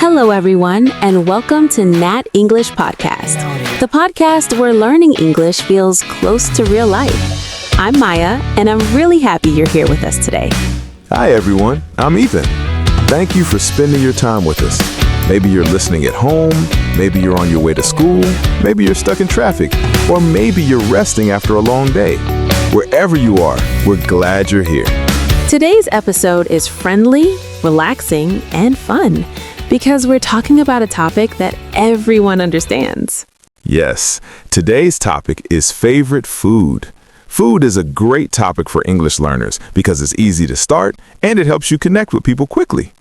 Hello, everyone, and welcome to Nat English Podcast, the podcast where learning English feels close to real life. I'm Maya, and I'm really happy you're here with us today. Hi, everyone. I'm Ethan. Thank you for spending your time with us. Maybe you're listening at home, maybe you're on your way to school, maybe you're stuck in traffic, or maybe you're resting after a long day. Wherever you are, we're glad you're here. Today's episode is friendly, relaxing, and fun because we're talking about a topic that everyone understands. Yes, today's topic is favorite food. Food is a great topic for English learners because it's easy to start and it helps you connect with people quickly.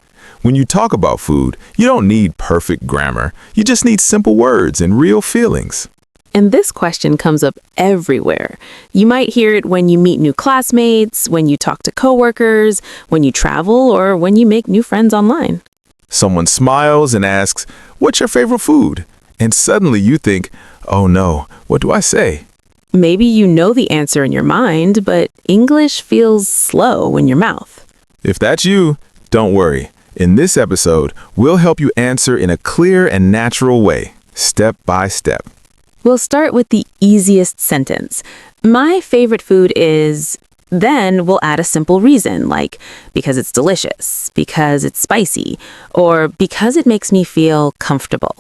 When you talk about food, you don't need perfect grammar. You just need simple words and real feelings. And this question comes up everywhere. You might hear it when you meet new classmates, when you talk to coworkers, when you travel, or when you make new friends online. Someone smiles and asks, "What's your favorite food?" And suddenly you think, "Oh no, what do I say?" Maybe you know the answer in your mind, but English feels slow in your mouth. If that's you, don't worry. In this episode, we'll help you answer in a clear and natural way, step by step. We'll start with the easiest sentence. My favorite food is... Then we'll add a simple reason, like because it's delicious, because it's spicy, or because it makes me feel comfortable.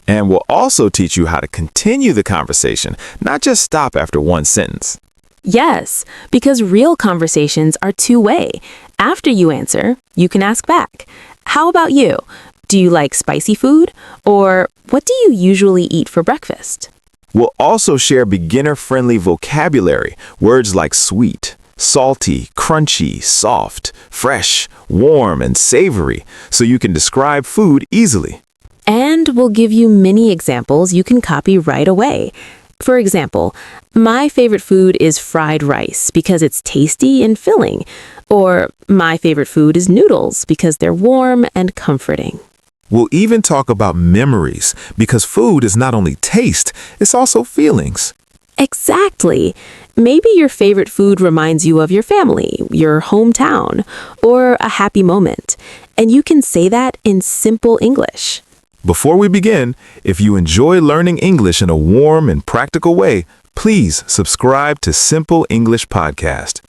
And we'll also teach you how to continue the conversation, not just stop after one sentence. Yes, because real conversations are two-way. After you answer, you can ask back. How about you? Do you like spicy food? Or what do you usually eat for breakfast? We'll also share beginner-friendly vocabulary, words like sweet, salty, crunchy, soft, fresh, warm, and savory, so you can describe food easily. And we'll give you many examples you can copy right away. For example, my favorite food is fried rice because it's tasty and filling. Or my favorite food is noodles because they're warm and comforting. We'll even talk about memories because food is not only taste, it's also feelings. Exactly. Maybe your favorite food reminds you of your family, your hometown, or a happy moment. And you can say that in simple English. Before we begin, if you enjoy learning English in a warm and practical way, please subscribe to Simple English Podcast.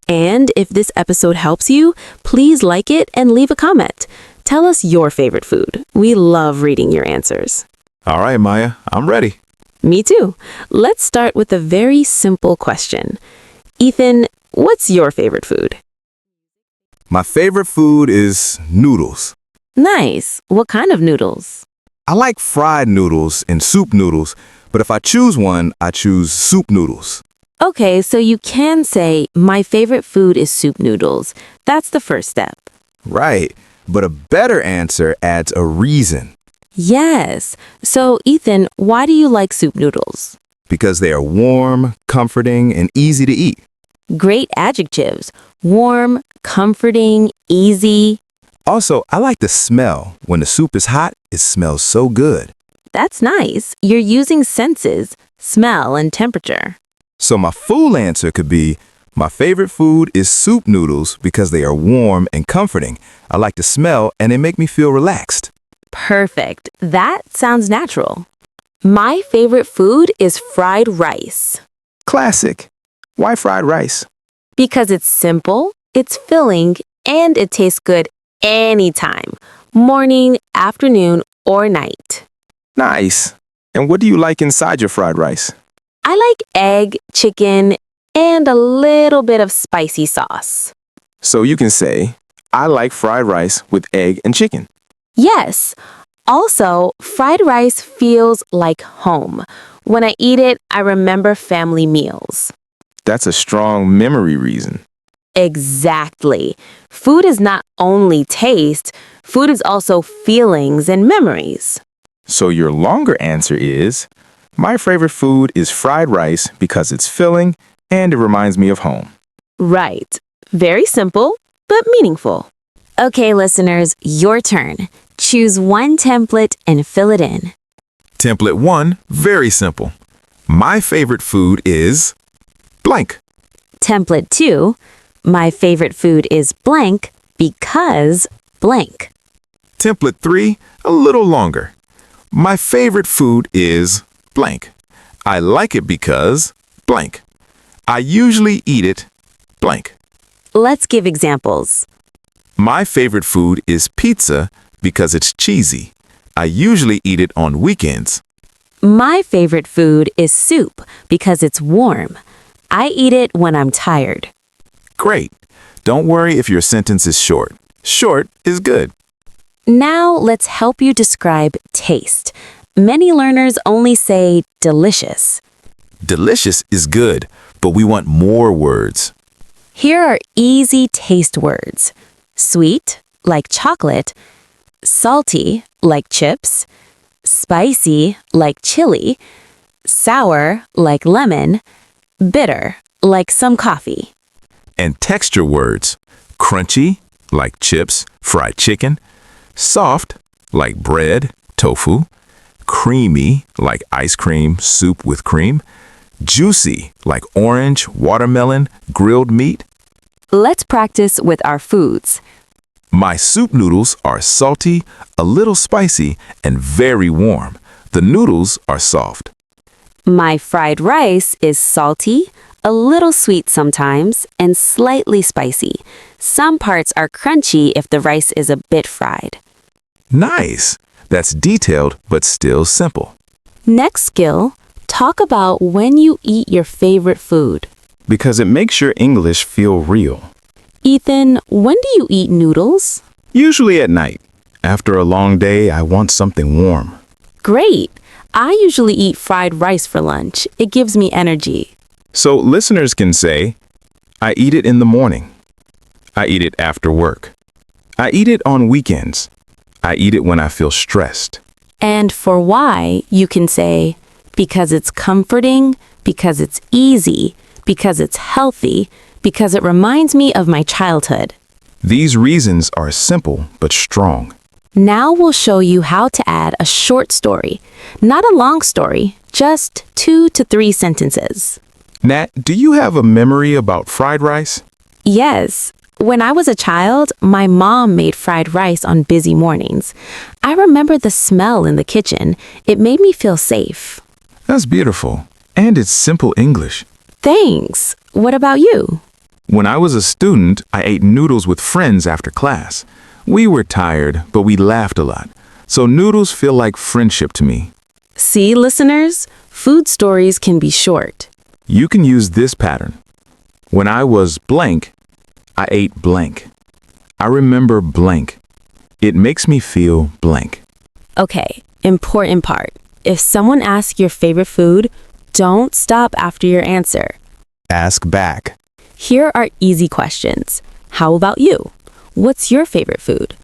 And if this episode helps you, please like it and leave a comment. Tell us your favorite food. We love reading your answers. All right, Maya, I'm ready. Me too. Let's start with a very simple question. Ethan, what's your favorite food? My favorite food is noodles. Nice. What kind of noodles? I like fried noodles and soup noodles, but if I choose one, I choose soup noodles. Okay, so you can say, my favorite food is soup noodles. That's the first step. Right, but a better answer adds a reason. Yes. So, Ethan, why do you like soup noodles? Because they are warm, comforting, and easy to eat. Great adjectives. Warm, comforting, easy. Also, I like the smell. When the soup is hot, it smells so good. That's nice. You're using senses, smell, and temperature. So my full answer could be, my favorite food is soup noodles because they are warm and comforting. I like the smell and they make me feel relaxed. Perfect. That sounds natural. My favorite food is fried rice. Classic. Why fried rice? Because it's simple, it's filling, and it tastes good anytime. Morning, afternoon, or night. Nice. And what do you like inside your fried rice? I like egg, chicken, and a little bit of spicy sauce. So you can say, I like fried rice with egg and chicken. Yes. Also, fried rice feels like home. When I eat it, I remember family meals. That's a strong memory reason. Exactly. Food is not only taste, food is also feelings and memories. So your longer answer is, my favorite food is fried rice because it's filling and it reminds me of home. Right. Very simple, but meaningful. Okay, listeners, your turn. Choose one template and fill it in. Template 1, very simple. My favorite food is blank. Template 2, my favorite food is blank because blank. Template 3, a little longer. My favorite food is blank. I like it because blank. I usually eat it blank. Let's give examples. My favorite food is pizza because it's cheesy. I usually eat it on weekends. My favorite food is soup because it's warm. I eat it when I'm tired. Great. Don't worry if your sentence is short. Short is good. Now let's help you describe taste. Many learners only say delicious. Delicious is good, but we want more words. Here are easy taste words. Sweet, like chocolate. Salty, like chips. Spicy, like chili. Sour, like lemon. Bitter, like some coffee. And texture words. Crunchy, like chips, fried chicken. Soft, like bread, tofu. Creamy, like ice cream, soup with cream. Juicy, like orange, watermelon, grilled meat. Let's practice with our foods. My soup noodles are salty, a little spicy, and very warm. The noodles are soft. My fried rice is salty, a little sweet sometimes, and slightly spicy. Some parts are crunchy if the rice is a bit fried. Nice! That's detailed but still simple. Next skill, talk about when you eat your favorite food. Because it makes your English feel real. Ethan, when do you eat noodles? Usually at night. After a long day, I want something warm. Great! I usually eat fried rice for lunch. It gives me energy. So listeners can say, I eat it in the morning. I eat it after work. I eat it on weekends. I eat it when I feel stressed. And for why, you can say, because it's comforting, because it's easy, because it's healthy, because it reminds me of my childhood. These reasons are simple but strong. Now we'll show you how to add a short story. Not a long story, just 2 to 3 sentences. Nat, do you have a memory about fried rice? Yes. When I was a child, my mom made fried rice on busy mornings. I remember the smell in the kitchen. It made me feel safe. That's beautiful. And it's simple English. Thanks. What about you? When I was a student, I ate noodles with friends after class. We were tired, but we laughed a lot. So noodles feel like friendship to me. See, listeners, food stories can be short. You can use this pattern. When I was blank, I ate blank. I remember blank. It makes me feel blank. Okay, important part. If someone asks your favorite food, don't stop after your answer. Ask back. Here are easy questions. How about you? What's your favorite food?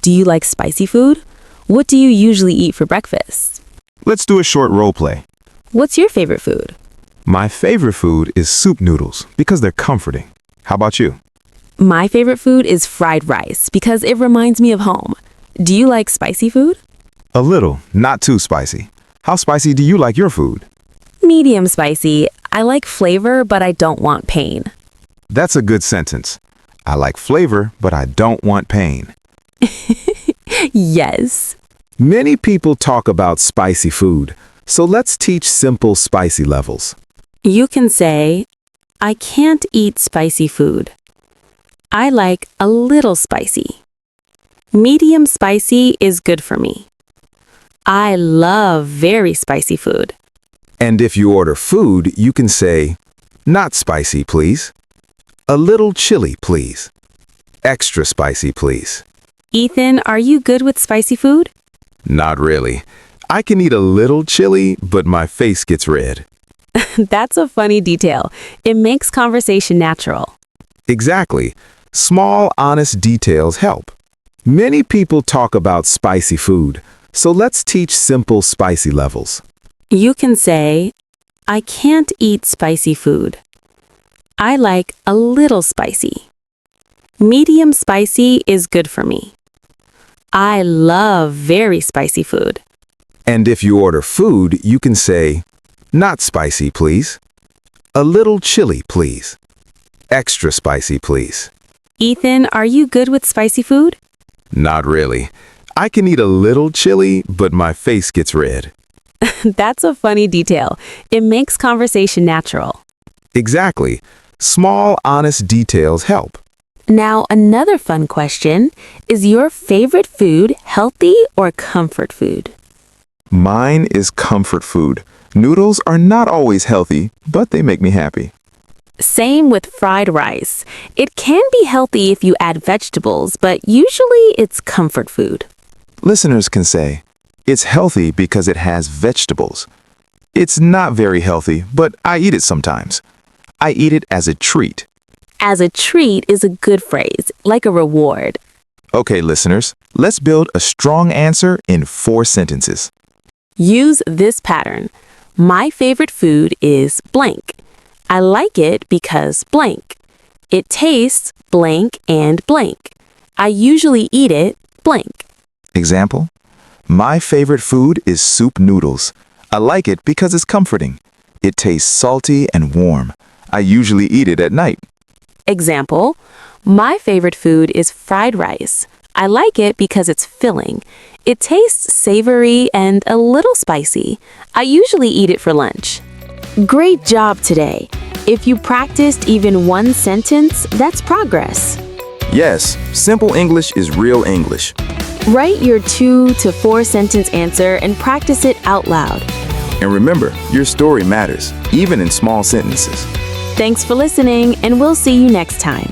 Do you like spicy food? What do you usually eat for breakfast? Let's do a short role play. What's your favorite food? My favorite food is soup noodles because they're comforting. How about you? My favorite food is fried rice because it reminds me of home. Do you like spicy food? A little, not too spicy. How spicy do you like your food? Medium spicy. I like flavor, but I don't want pain. That's a good sentence. I like flavor, but I don't want pain. Yes. Many people talk about spicy food, so let's teach simple spicy levels. You can say, I can't eat spicy food. I like a little spicy. Medium spicy is good for me. I love very spicy food. And if you order food, you can say, not spicy, please. A little chili, please. Extra spicy, please. Ethan, are you good with spicy food? Not really. I can eat a little chili, but my face gets red. That's a funny detail. It makes conversation natural. Exactly. Small, honest details help. Many people talk about spicy food, so let's teach simple spicy levels. You can say, I can't eat spicy food. I like a little spicy. Medium spicy is good for me. I love very spicy food. And if you order food, you can say, not spicy, please. A little chili, please. Extra spicy, please. Ethan, are you good with spicy food? Not really. I can eat a little chili, but my face gets red. That's a funny detail. It makes conversation natural. Exactly. Small, honest details help. Now, another fun question. Is your favorite food healthy or comfort food? Mine is comfort food. Noodles are not always healthy, but they make me happy. Same with fried rice. It can be healthy if you add vegetables, but usually it's comfort food. Listeners can say, it's healthy because it has vegetables. It's not very healthy, but I eat it sometimes. I eat it as a treat. As a treat is a good phrase, like a reward. Okay, listeners, let's build a strong answer in 4 sentences. Use this pattern. My favorite food is blank. I like it because blank. It tastes blank and blank. I usually eat it blank. Example, my favorite food is soup noodles. I like it because it's comforting. It tastes salty and warm. I usually eat it at night. Example, my favorite food is fried rice. I like it because it's filling. It tastes savory and a little spicy. I usually eat it for lunch. Great job today. If you practiced even one sentence, that's progress. Yes, simple English is real English. Write your 2 to 4 sentence answer and practice it out loud. And remember, your story matters, even in small sentences. Thanks for listening, and we'll see you next time.